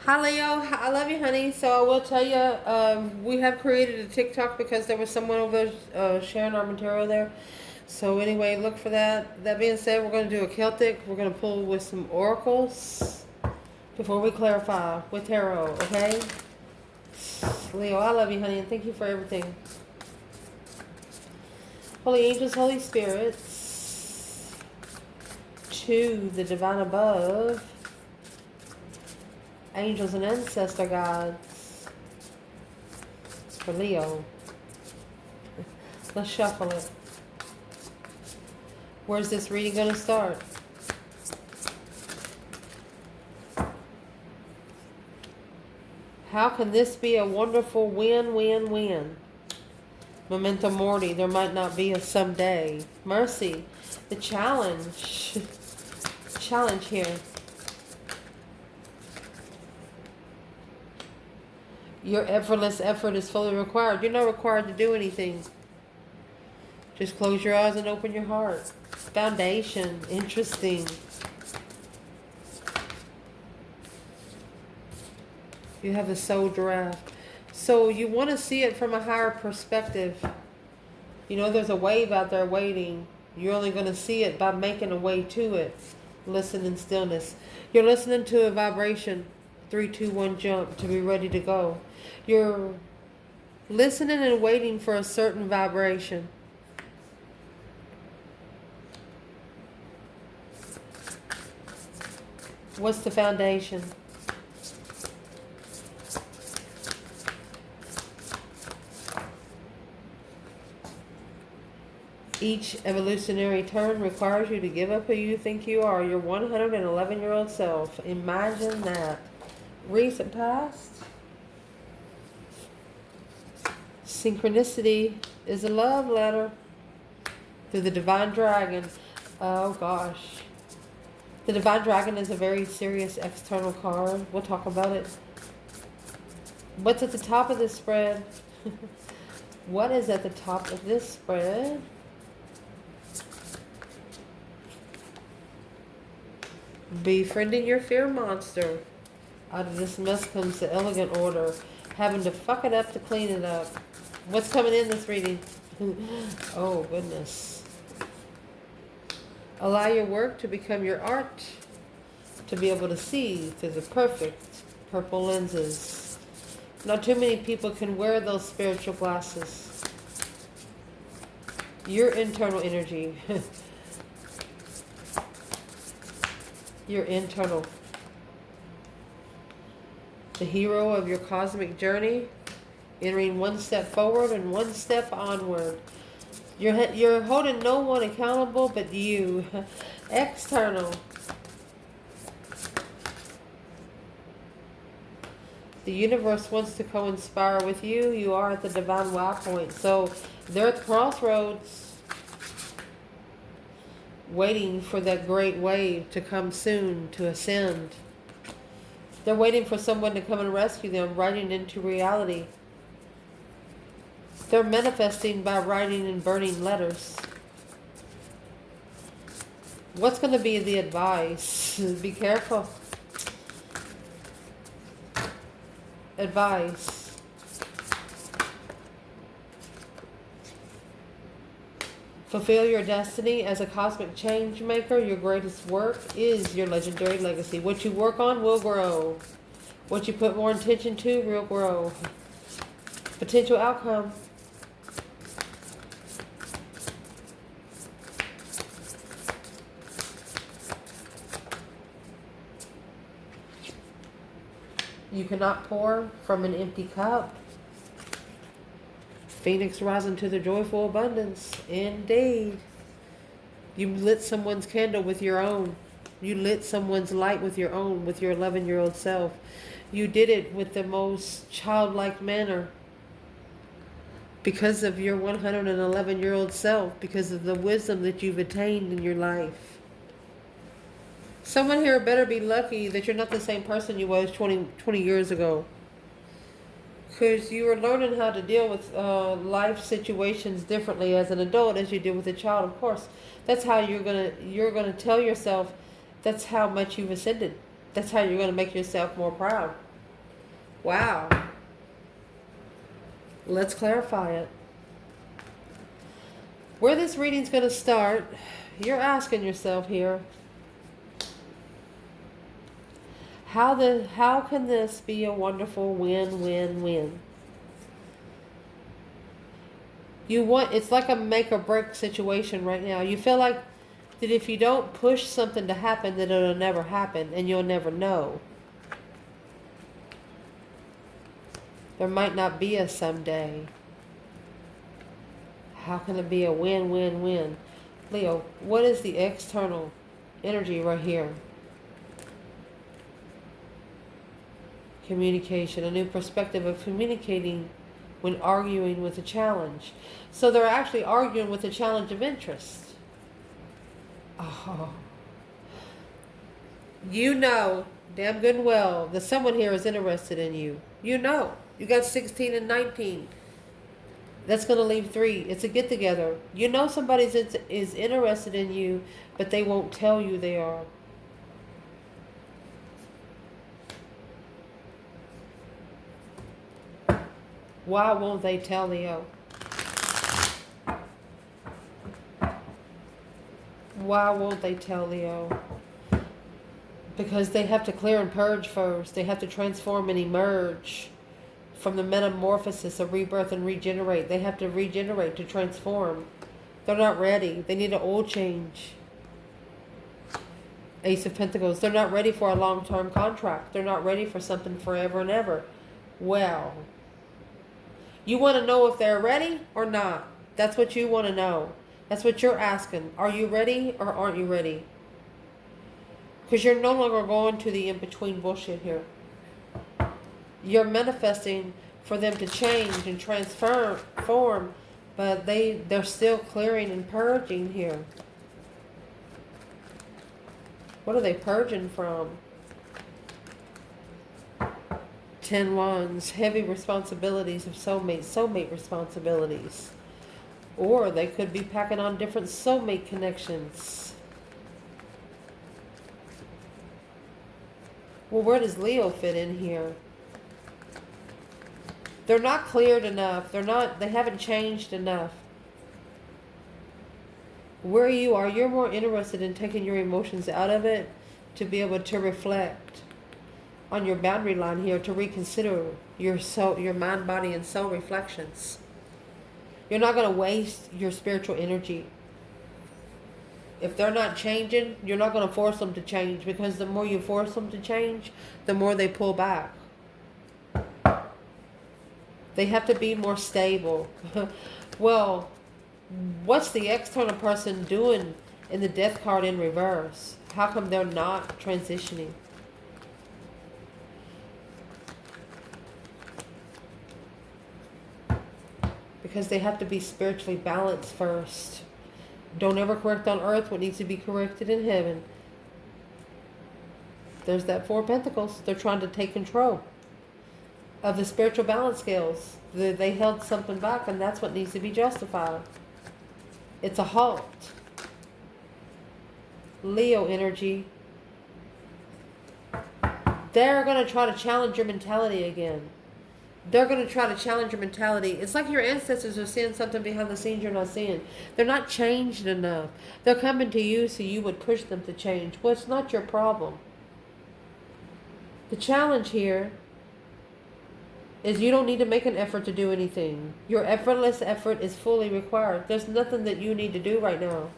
Hi Leo, I love you, honey. So I will tell you, we have created a TikTok because there was someone over sharing our material there. So anyway, look for that. That being said, we're going to do a Celtic. We're going to pull with some oracles before we clarify with tarot. Okay, Leo, I love you, honey, and thank you for everything. Holy angels, Holy spirits, to the divine above, angels and ancestor gods for Leo. Let's shuffle it. Where's this reading going to start? How can this be a wonderful win-win-win? Memento mori, there might not be a someday. Mercy, the challenge. Challenge here. Your effortless effort is fully required. You're not required to do anything. Just close your eyes and open your heart. Foundation, interesting. You have the soul giraffe. So you want to see it from a higher perspective. You know, there's a wave out there waiting. You're only going to see it by making a way to it. Listen in stillness. You're listening to a vibration. 3, 2, 1, jump to be ready to go. You're listening and waiting for a certain vibration. What's the foundation? Each evolutionary turn requires you to give up who you think you are, your 111-year-old self. Imagine that. Recent past. Synchronicity is a love letter through the Divine Dragon. Oh gosh. The Divine Dragon is a very serious external card. We'll talk about it. What's at the top of this spread? What is at the top of this spread? Befriending your fear monster. Out of this mess comes the elegant order. Having to fuck it up to clean it up. What's coming in this reading? Oh, goodness. Allow your work to become your art. To be able to see through the perfect purple lenses. Not too many people can wear those spiritual glasses. Your internal energy. Your internal. The hero of your cosmic journey, entering one step forward and one step onward. You're holding no one accountable but you. External. The universe wants to co-inspire with you. You are at the divine wow point. So they're at the crossroads, waiting for that great wave to come soon, to ascend. They're waiting for someone to come and rescue them, writing into reality. They're manifesting by writing and burning letters. What's going to be the advice? Be careful. Advice. Fulfill your destiny as a cosmic change maker. Your greatest work is your legendary legacy. What you work on will grow. What you put more intention to will grow. Potential outcome. You cannot pour from an empty cup. Phoenix rising to the joyful abundance. Indeed. You lit someone's candle with your own. You lit someone's light with your own, with your 11-year-old self. You did it with the most childlike manner. Because of your 111-year-old self. Because of the wisdom that you've attained in your life. Someone here better be lucky that you're not the same person you was 20 years ago. Because you were learning how to deal with life situations differently as an adult as you did with a child. Of course, that's how you're gonna tell yourself that's how much you've ascended. That's how you're gonna make yourself more proud. Wow. Let's clarify it. Where this reading's going to start, you're asking yourself here, how can this be a wonderful win-win-win? It's like a make or break situation right now. You feel like that if you don't push something to happen, that it'll never happen and you'll never know. There might not be a someday. How can it be a win-win-win? Leo, what is the external energy right here? Communication, a new perspective of communicating when arguing with a challenge. So they're actually arguing with a challenge of interest. Oh. You know damn good and well that someone here is interested in you. You know. You got 16 and 19. That's going to leave 3. It's a get-together. You know somebody is interested in you, but they won't tell you they are. Why won't they tell Leo? Why won't they tell Leo? Because they have to clear and purge first. They have to transform and emerge from the metamorphosis of rebirth and regenerate. They have to regenerate to transform. They're not ready. They need an oil change. Ace of Pentacles. They're not ready for a long-term contract. They're not ready for something forever and ever. Well, you want to know if they're ready or not. That's what you want to know. That's what you're asking. Are you ready or aren't you ready? Because you're no longer going to the in-between bullshit here. You're manifesting for them to change and transform, but they're still clearing and purging here. What are they purging from? 10 Wands, heavy responsibilities of soulmate responsibilities. Or they could be packing on different soulmate connections. Well, where does Leo fit in here? They're not cleared enough. They haven't changed enough. Where you are, you're more interested in taking your emotions out of it to be able to reflect on your boundary line here, to reconsider your soul, your mind, body, and soul reflections. You're not going to waste your spiritual energy. If they're not changing, you're not going to force them to change, because the more you force them to change, the more they pull back. They have to be more stable. Well, what's the external person doing in the death card in reverse? How come they're not transitioning? Because they have to be spiritually balanced first. Don't ever correct on earth what needs to be corrected in heaven. There's that 4 of Pentacles. They're trying to take control of the spiritual balance scales. They held something back, and that's what needs to be justified. It's a halt. Leo energy. They're going to try to challenge your mentality again. They're going to try to challenge your mentality. It's like your ancestors are seeing something behind the scenes you're not seeing. They're not changed enough. They're coming to you so you would push them to change. Well, it's not your problem. The challenge here is you don't need to make an effort to do anything. Your effortless effort is fully required. There's nothing that you need to do right now.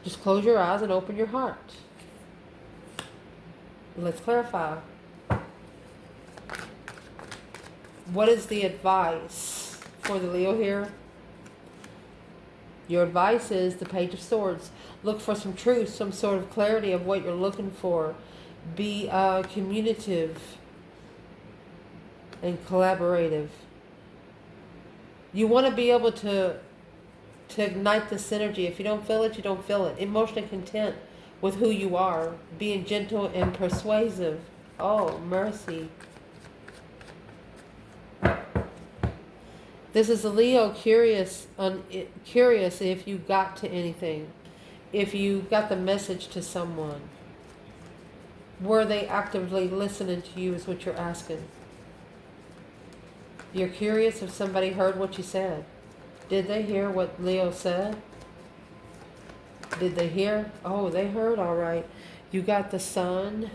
Just close your eyes and open your heart. Let's clarify. What is the advice for the Leo here? Your advice is the Page of Swords. Look for some truth, some sort of clarity of what you're looking for. Be communicative and collaborative. You want to be able to ignite the synergy. If you don't feel it, you don't feel it. Emotionally content with who you are. Being gentle and persuasive. Oh, mercy. This is a Leo curious if you got to anything. If you got the message to someone. Were they actively listening to you is what you're asking. You're curious if somebody heard what you said. Did they hear what Leo said? Did they hear? Oh, they heard all right. You got the sun.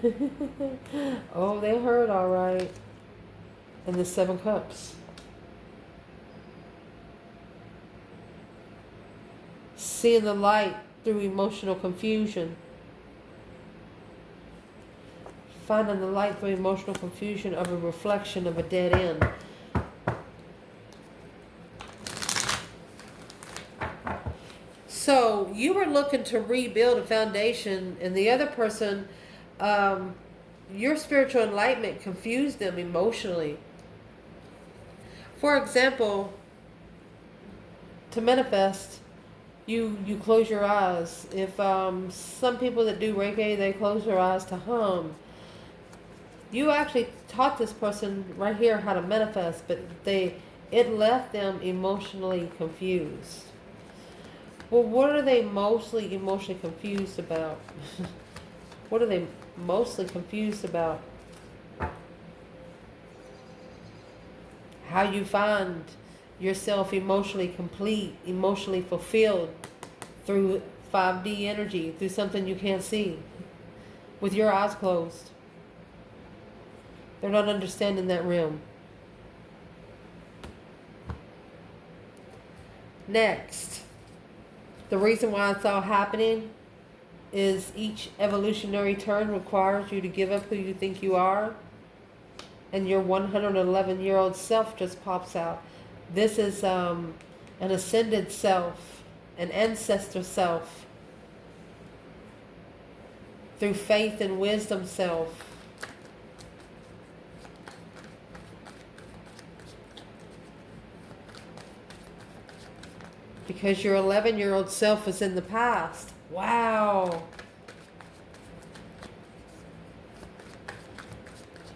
Oh, they heard all right. And the 7 cups. Seeing the light through emotional confusion. Finding the light through emotional confusion of a reflection of a dead end. So you were looking to rebuild a foundation, and the other person, your spiritual enlightenment confused them emotionally. For example, to manifest, you close your eyes. If some people that do Reiki, they close their eyes to hum. You actually taught this person right here how to manifest, but it left them emotionally confused. Well, what are they mostly emotionally confused about? What are they mostly confused about? How you find yourself emotionally complete, emotionally fulfilled through 5D energy, through something you can't see, with your eyes closed. They're not understanding that realm. Next, the reason why it's all happening is each evolutionary turn requires you to give up who you think you are, and your 111-year-old self just pops out. This is an ascended self, an ancestor self, through faith and wisdom self. Because your 11-year-old self is in the past. Wow.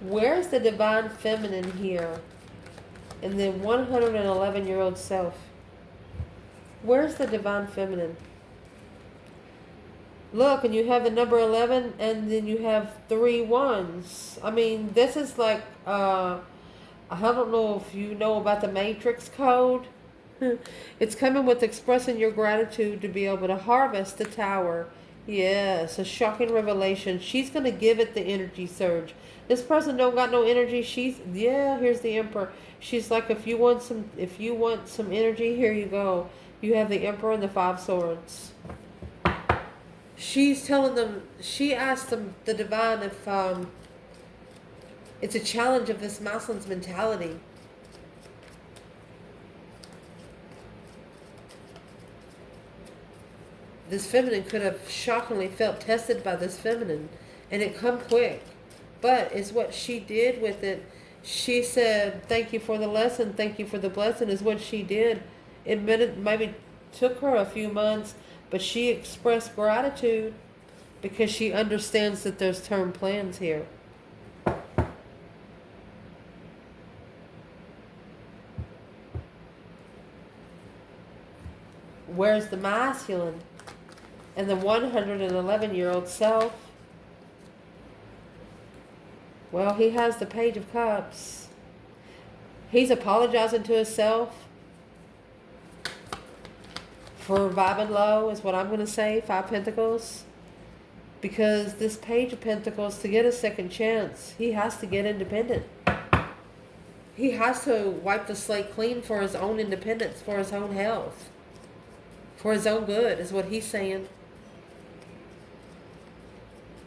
Where's the divine feminine here in the 111-year-old self? Where's the divine feminine? Look, and you have the number 11, and then you have 3 ones. I mean, this is like, I don't know if you know about the Matrix code. It's coming with expressing your gratitude to be able to harvest the tower. Yes, a shocking revelation. She's going to give it the energy surge. This person don't got no energy. Here's the Emperor. She's like, if you want some energy, here you go. You have the Emperor and the 5 swords. She's telling them, she asked them, the divine, if it's a challenge of this masculine's mentality. This feminine could have shockingly felt tested by this feminine, and it come quick. But it's what she did with it. She said, thank you for the lesson, thank you for the blessing, is what she did. It maybe took her a few months, but she expressed gratitude because she understands that there's term plans here. Where's the masculine? And the 111-year-old self? Well, he has the Page of Cups. He's apologizing to himself for vibing low, is what I'm going to say. 5 Pentacles. Because this Page of Pentacles, to get a second chance, he has to get independent. He has to wipe the slate clean for his own independence, for his own health, for his own good, is what he's saying.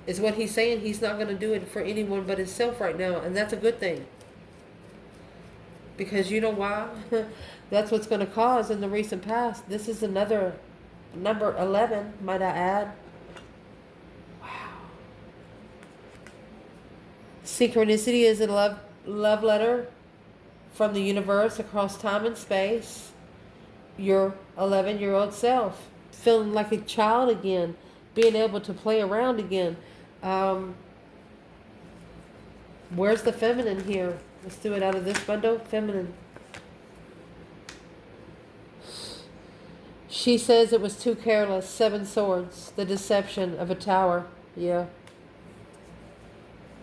Is what he's saying. He's not going to do it for anyone but himself right now. And that's a good thing. Because you know why? That's what's going to cause in the recent past. This is another number 11, might I add. Wow. Synchronicity is a love letter from the universe across time and space. Your 11-year-old self. Feeling like a child again. Being able to play around again. Where's the feminine here? Let's do it out of this bundle. Feminine. She says it was too careless. 7 swords. The deception of a tower. Yeah.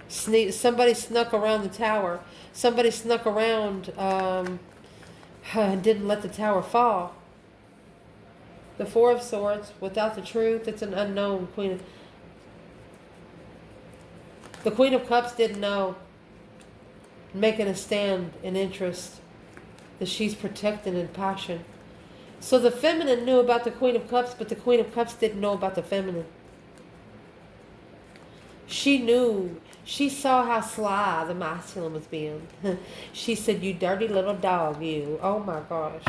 Somebody snuck around the tower. Somebody snuck around and didn't let the tower fall. The Four of Swords, without the truth, it's an unknown. The Queen of Cups didn't know. Making a stand in interest that she's protected in passion. So the feminine knew about the Queen of Cups, but the Queen of Cups didn't know about the feminine. She knew. She saw how sly the masculine was being. She said, "You dirty little dog, you." Oh my gosh.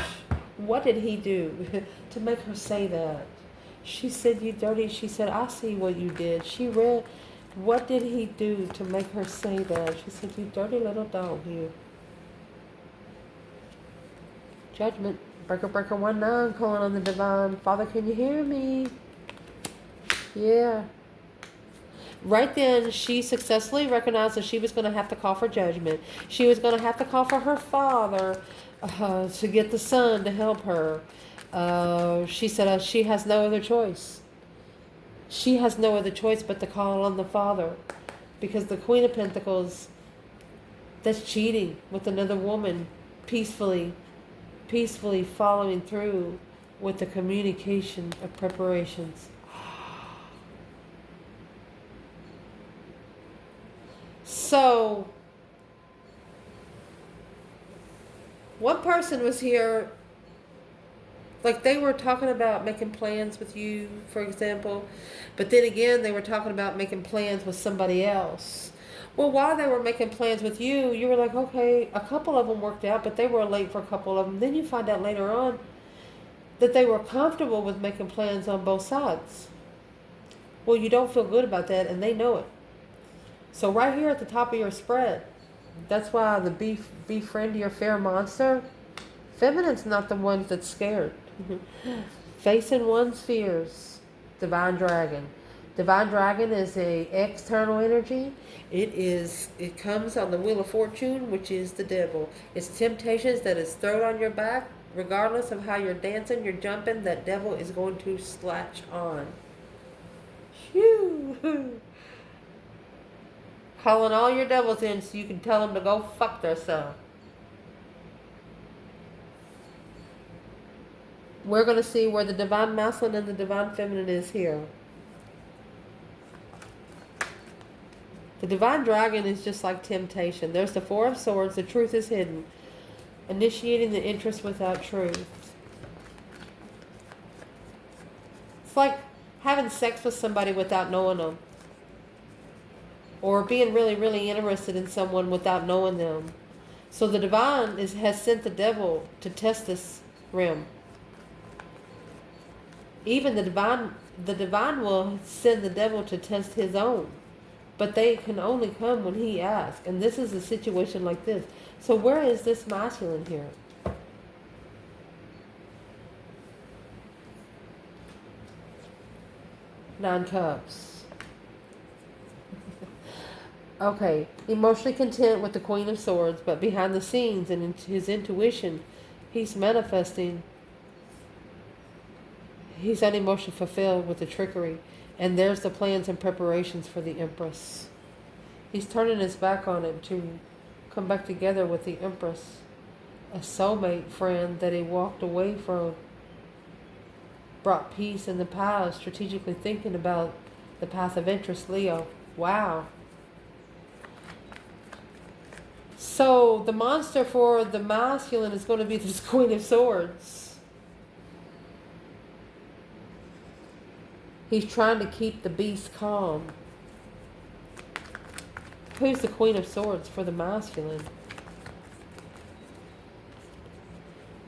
What did he do to make her say that? She said, "You dirty." She said, "I see what you did." She read. What did he do to make her say that? She said, "You dirty little dog, you." Judgment. Breaker, breaker, 1-9, calling on the divine. Father, can you hear me? Yeah. Right then, she successfully recognized that she was going to have to call for judgment. She was going to have to call for her father to get the son to help her. She said she has no other choice. She has no other choice but to call on the Father. Because the Queen of Pentacles, that's cheating with another woman, peacefully following through with the communication of preparations. So, one person was here, like they were talking about making plans with you, for example, but then again, they were talking about making plans with somebody else. Well, while they were making plans with you, you were like, okay, a couple of them worked out, but they were late for a couple of them. Then you find out later on that they were comfortable with making plans on both sides. Well, you don't feel good about that, and they know it. So right here at the top of your spread, that's why the befriend your fair monster. Feminine's not the one that's scared. Facing one's fears. Divine Dragon. Divine Dragon is a external energy. It comes on the Wheel of Fortune, which is the devil. It's temptations that is thrown on your back. Regardless of how you're dancing, you're jumping, that devil is going to slatch on. Phew. Calling all your devils in so you can tell them to go fuck themselves. We're going to see where the divine masculine and the divine feminine is here. The divine dragon is just like temptation. There's the Four of Swords. The truth is hidden. Initiating the interest without truth. It's like having sex with somebody without knowing them. Or being really, really interested in someone without knowing them. So the divine has sent the devil to test this realm. Even the divine will send the devil to test his own. But they can only come when he asks. And this is a situation like this. So where is this masculine here? Nine Cups. Okay, emotionally content with the Queen of Swords, but behind the scenes and in his intuition, he's manifesting. He's unemotionally fulfilled with the trickery. And there's the plans and preparations for the Empress. He's turning his back on it to come back together with the Empress. A soulmate friend that he walked away from. Brought peace in the past, strategically thinking about the path of interest, Leo. Wow. So the monster for the masculine is going to be this Queen of Swords. He's trying to keep the beast calm. Who's the Queen of Swords for the masculine?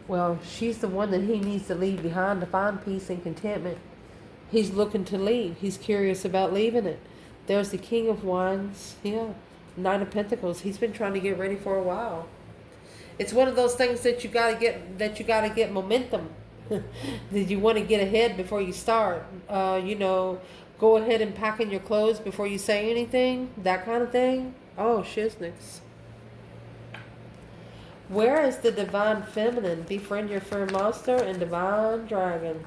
Well, she's the one that he needs to leave behind to find peace and contentment. He's looking to leave. He's curious about leaving it. There's the King of Wands. Yeah. Nine of Pentacles. He's been trying to get ready for a while. It's one of those things that you gotta get momentum. That you want to get ahead before you start. Go ahead and pack in your clothes before you say anything. That kind of thing. Oh, shiznix. Where is the divine feminine? Befriend your fair monster and divine dragon.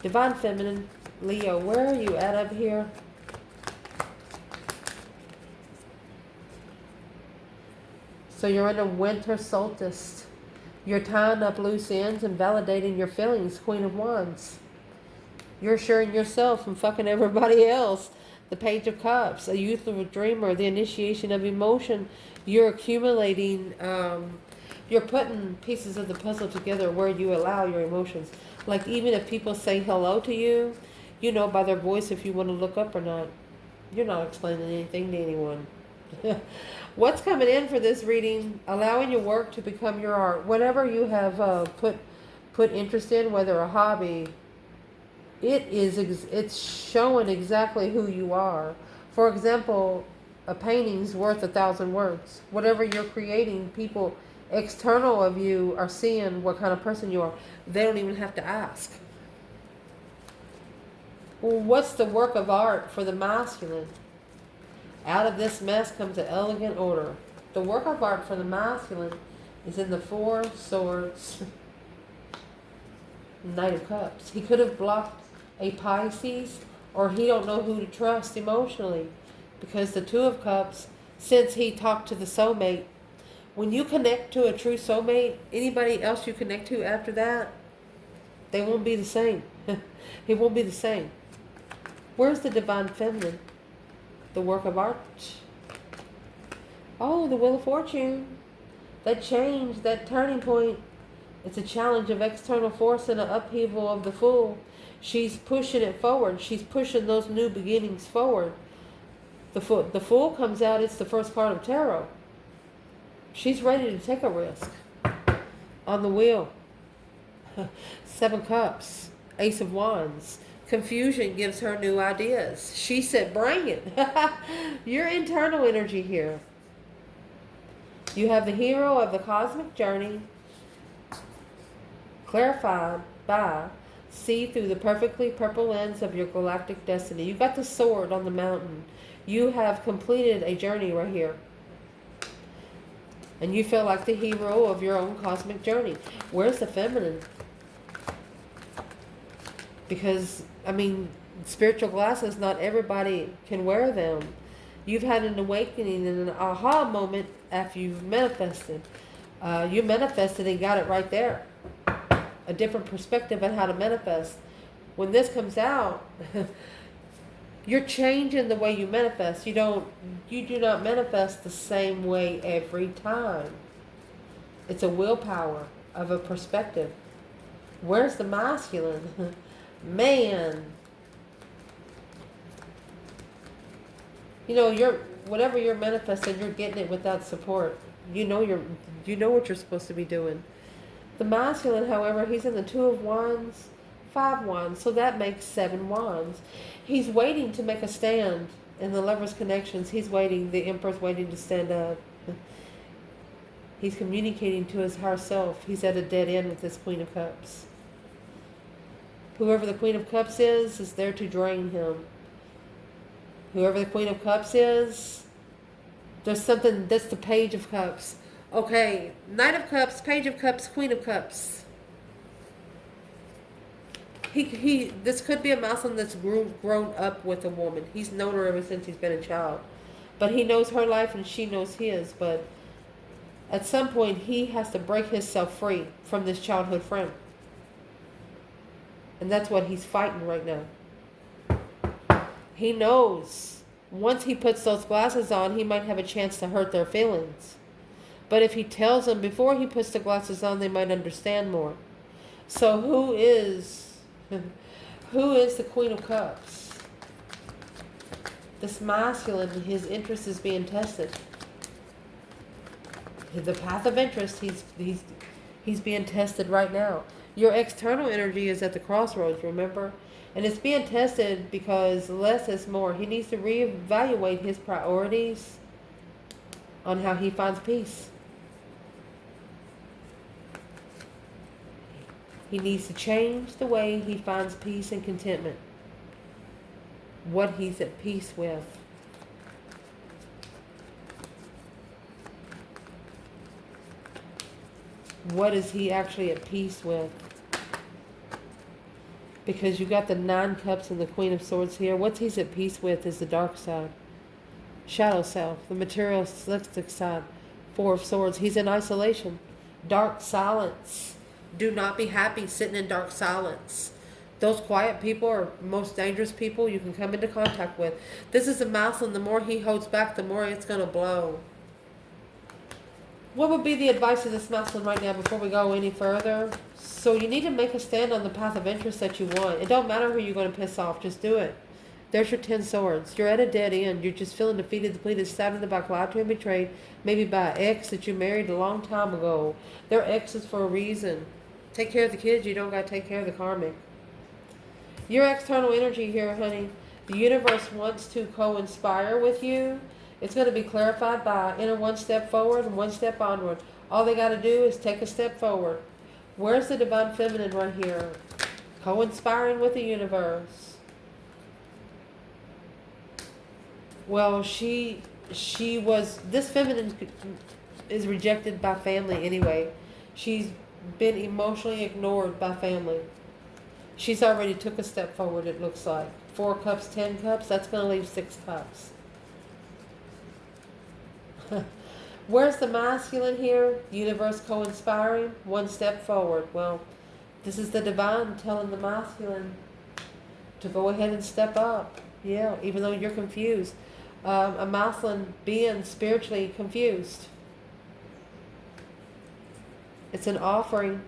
Divine feminine, Leo, where are you at up here? So you're in a winter solstice. You're tying up loose ends and validating your feelings, Queen of Wands. You're assuring yourself from fucking everybody else. The Page of Cups, a youthful dreamer, the initiation of emotion. You're accumulating, you're putting pieces of the puzzle together where you allow your emotions. Like even if people say hello to you, you know by their voice if you want to look up or not. You're not explaining anything to anyone. What's coming in for this reading? Allowing your work to become your art. Whatever you have put interest in, whether a hobby, it's showing exactly who you are. For example, a painting's worth 1,000 words. Whatever you're creating, people external of you are seeing what kind of person you are. They don't even have to ask. Well, what's the work of art for the masculine? Out of this mess comes an elegant order. The work of art for the masculine is in the Four Swords, Knight of Cups. He could have blocked a Pisces, or he don't know who to trust emotionally, because the Two of Cups, since he talked to the soulmate, when you connect to a true soulmate, anybody else you connect to after that, they won't be the same. It won't be the same. Where's the divine feminine? The work of art. Oh, the Wheel of Fortune. That change, that turning point. It's a challenge of external force and an upheaval of the Fool. She's pushing it forward. She's pushing those new beginnings forward. The Fool comes out, it's the first card of tarot. She's ready to take a risk. On the wheel. 7 Cups. Ace of Wands. Confusion gives her new ideas. She said, bring it. Your internal energy here. You have the hero of the cosmic journey, clarified by see through the perfectly purple lens of your galactic destiny. You got the sword on the mountain. You have completed a journey right here. And you feel like the hero of your own cosmic journey. Where's the feminine? Because, I mean, spiritual glasses, not everybody can wear them. You've had an awakening and an aha moment after you've manifested. You manifested and got it right there. A different perspective on how to manifest. When this comes out, you're changing the way you manifest. You do not manifest the same way every time. It's a willpower of a perspective. Where's the masculine? Man. You know, whatever you're manifesting, you're getting it without support. You know what you're supposed to be doing. The masculine, however, he's in the 2 of Wands, 5 Wands, so that makes 7 Wands. He's waiting to make a stand in the Lover's connections. He's waiting. The Emperor's waiting to stand up. He's communicating to his higher self. He's at a dead end with this Queen of Cups. Whoever the Queen of Cups is there to drain him. Whoever the Queen of Cups is, there's something, that's the Page of Cups. Okay, Knight of Cups, Page of Cups, Queen of Cups. This could be a masculine that's grown up with a woman. He's known her ever since he's been a child. But he knows her life and she knows his. But at some point, he has to break himself free from this childhood friend. And that's what he's fighting right now. He knows once he puts those glasses on, he might have a chance to hurt their feelings. But if he tells them before he puts the glasses on, they might understand more. So who is the Queen of Cups? This masculine, his interest is being tested. The path of interest, he's being tested right now. Your external energy is at the crossroads, remember? And it's being tested because less is more. He needs to reevaluate his priorities on how he finds peace. He needs to change the way he finds peace and contentment. What he's at peace with. What is he actually at peace with? Because you got the 9 Cups and the Queen of Swords here. What he's at peace with is the dark side. Shadow self. The materialistic side. Four of Swords. He's in isolation. Dark silence. Do not be happy sitting in dark silence. Those quiet people are most dangerous people you can come into contact with. This is a masculine. The more he holds back, the more it's going to blow. What would be the advice of this masculine right now before we go any further? So you need to make a stand on the path of interest that you want. It don't matter who you're going to piss off. Just do it. There's your 10 swords. You're at a dead end. You're just feeling defeated, depleted, stabbed in the back, lied to and betrayed. Maybe by an ex that you married a long time ago. They're exes for a reason. Take care of the kids. You don't got to take care of the karmic. Your external energy here, honey. The universe wants to co-inspire with you. It's going to be clarified by inner one step forward and one step onward. All they got to do is take a step forward. Where's the divine feminine right here? Co-inspiring with the universe. Well, this feminine is rejected by family anyway. She's been emotionally ignored by family. She's already took a step forward, it looks like. 4 cups, 10 cups, that's going to leave 6 cups. Where's the masculine here? Universe co-inspiring, 1 step forward. Well, this is the divine telling the masculine to go ahead and step up. Yeah, even though you're confused. A masculine being spiritually confused. It's an offering.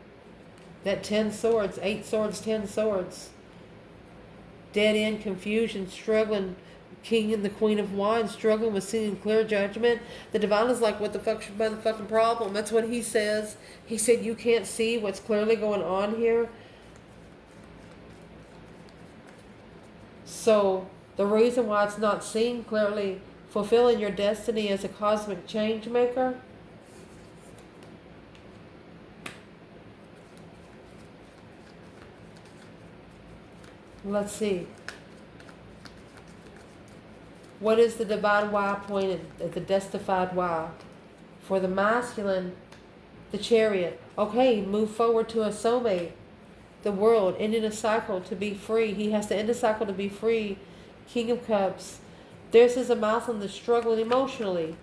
That 10 swords, 8 swords, 10 swords. Dead end, confusion, struggling. King and the Queen of Wands, struggling with seeing clear judgment. The divine is like, what the fuck's your motherfucking problem? That's what he says. He said, you can't see what's clearly going on here. So, the reason why it's not seen clearly, fulfilling your destiny as a cosmic change maker. Let's see. What is the divine why point at the destified why? For the masculine, the Chariot. Okay, move forward to a soulmate. The World, ending a cycle to be free. He has to end a cycle to be free. King of Cups. This is a masculine that's struggling emotionally.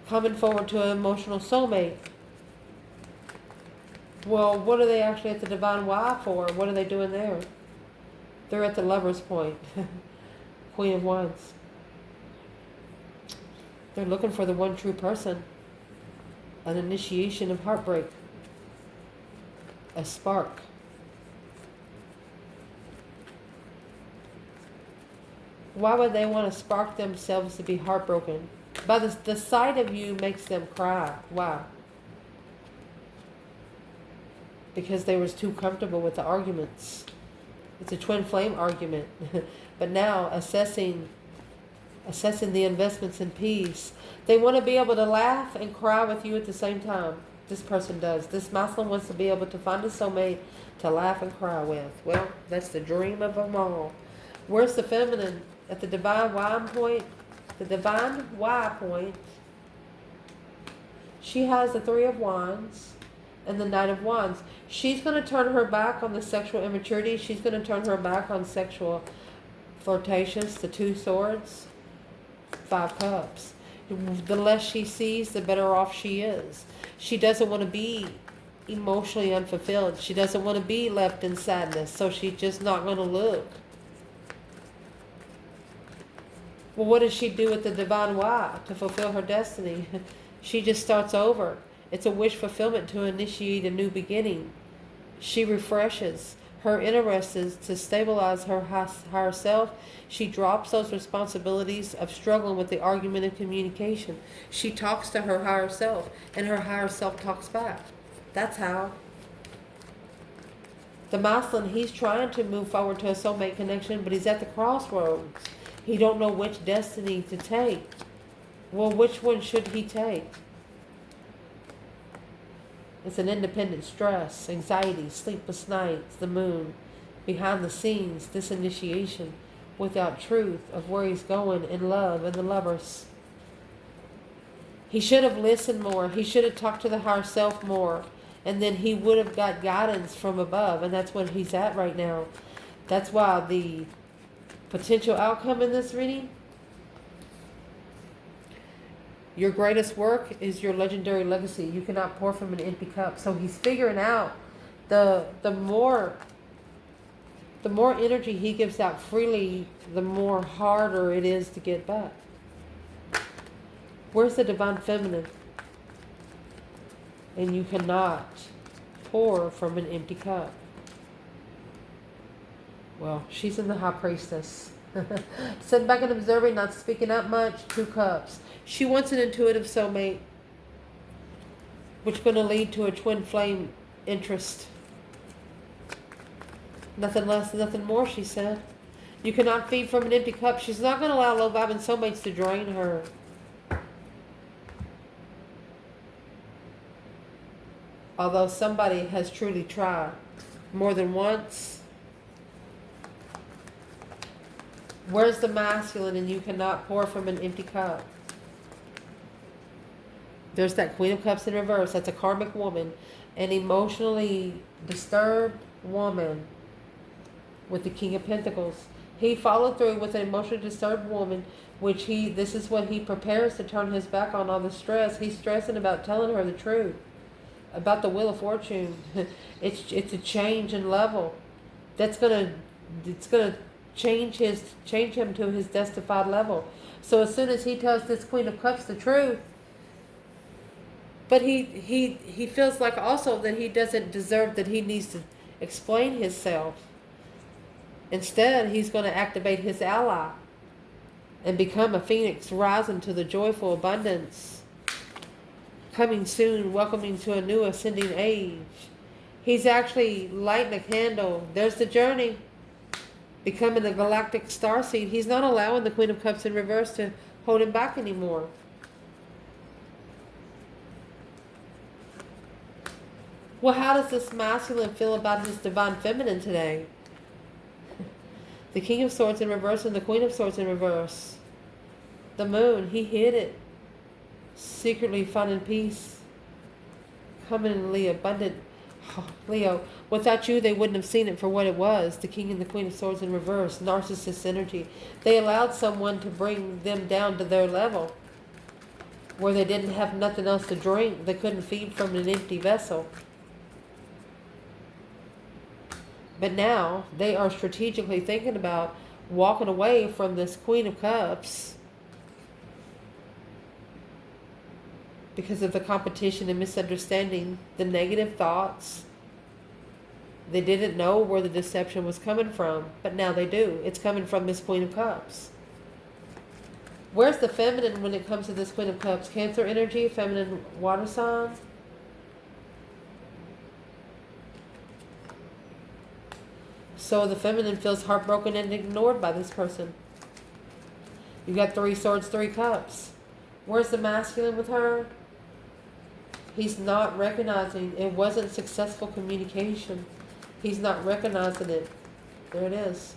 Coming forward to an emotional soulmate. Well, what are they actually at the divine why for? What are they doing there? They're at the Lover's point. Queen of Wands. They're looking for the one true person. An initiation of heartbreak. A spark. Why would they want to spark themselves to be heartbroken? By the sight of you makes them cry. Why? Because they was too comfortable with the arguments. It's a twin flame argument. But now assessing the investments in peace. They want to be able to laugh and cry with you at the same time. This person does. This masculine wants to be able to find a soulmate to laugh and cry with. Well, that's the dream of them all. Where's the feminine? At the divine why point. The divine why point. She has the 3 of Wands and the Knight of Wands. She's going to turn her back on the sexual immaturity. She's going to turn her back on sexual flirtations. The 2 swords. 5 cups. The less she sees, the better off she is. She doesn't want to be emotionally unfulfilled. She doesn't want to be left in sadness. So she's just not going to look. Well, what does she do with the divine why to fulfill her destiny? She just starts over. It's a wish fulfillment to initiate a new beginning. She refreshes. Her interest is to stabilize her higher self. She drops those responsibilities of struggling with the argument and communication. She talks to her higher self, and her higher self talks back. That's how. The masculine, he's trying to move forward to a soulmate connection, but he's at the crossroads. He don't know which destiny to take. Well, which one should he take? It's an independent stress, anxiety, sleepless nights, the moon, behind the scenes, this initiation, without truth of where he's going in love and the Lovers. He should have listened more. He should have talked to the higher self more. And then he would have got guidance from above. And that's what he's at right now. That's why the potential outcome in this reading, Your greatest work is your legendary legacy. You cannot pour from an empty cup. So he's figuring out the more energy he gives out freely, the more harder it is to get back. Where's the divine feminine? And you cannot pour from an empty cup. Well, she's in the high priestess. Sitting back and observing, not speaking up much, 2 cups. She wants an intuitive soulmate, which is going to lead to a twin flame interest. Nothing less, nothing more, she said. You cannot feed from an empty cup. She's not going to allow low vibing soulmates to drain her. Although somebody has truly tried more than once. Where's the masculine? And you cannot pour from an empty cup. There's that Queen of Cups in reverse. That's a karmic woman. An emotionally disturbed woman with the King of Pentacles. He followed through with an emotionally disturbed woman, which this is what he prepares to turn his back on all the stress. He's stressing about telling her the truth about the Wheel of Fortune. It's a change in level. It's gonna change him to his destified level. So as soon as he tells this Queen of Cups the truth, but he feels like also that he doesn't deserve, that he needs to explain himself. Instead, he's going to activate his ally and become a phoenix rising to the joyful abundance. Coming soon, welcoming to a new ascending age. He's actually lighting a candle. There's the journey. Becoming a galactic starseed. He's not allowing the Queen of Cups in reverse to hold him back anymore. Well, how does this masculine feel about his divine feminine today? The King of Swords in reverse and the Queen of Swords in reverse. The moon, he hid it. Secretly finding peace. Coming in Leo, abundant. Oh, Leo, without you, they wouldn't have seen it for what it was. The King and the Queen of Swords in reverse. Narcissist energy. They allowed someone to bring them down to their level, where they didn't have nothing else to drink. They couldn't feed from an empty vessel. But now they are strategically thinking about walking away from this Queen of Cups because of the competition and misunderstanding, the negative thoughts. They didn't know where the deception was coming from, but now they do. It's coming from this Queen of Cups. Where's the feminine when it comes to this Queen of Cups? Cancer energy, feminine water sign. So the feminine feels heartbroken and ignored by this person. You got 3 swords, 3 cups. Where's the masculine with her? He's not recognizing it wasn't successful communication. He's not recognizing it. There it is.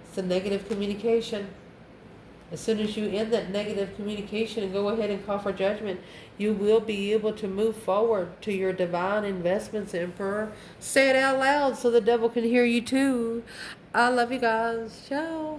It's a negative communication. As soon as you end that negative communication and go ahead and call for judgment, you will be able to move forward to your divine investments, Emperor. Say it out loud so the devil can hear you too. I love you guys. Ciao.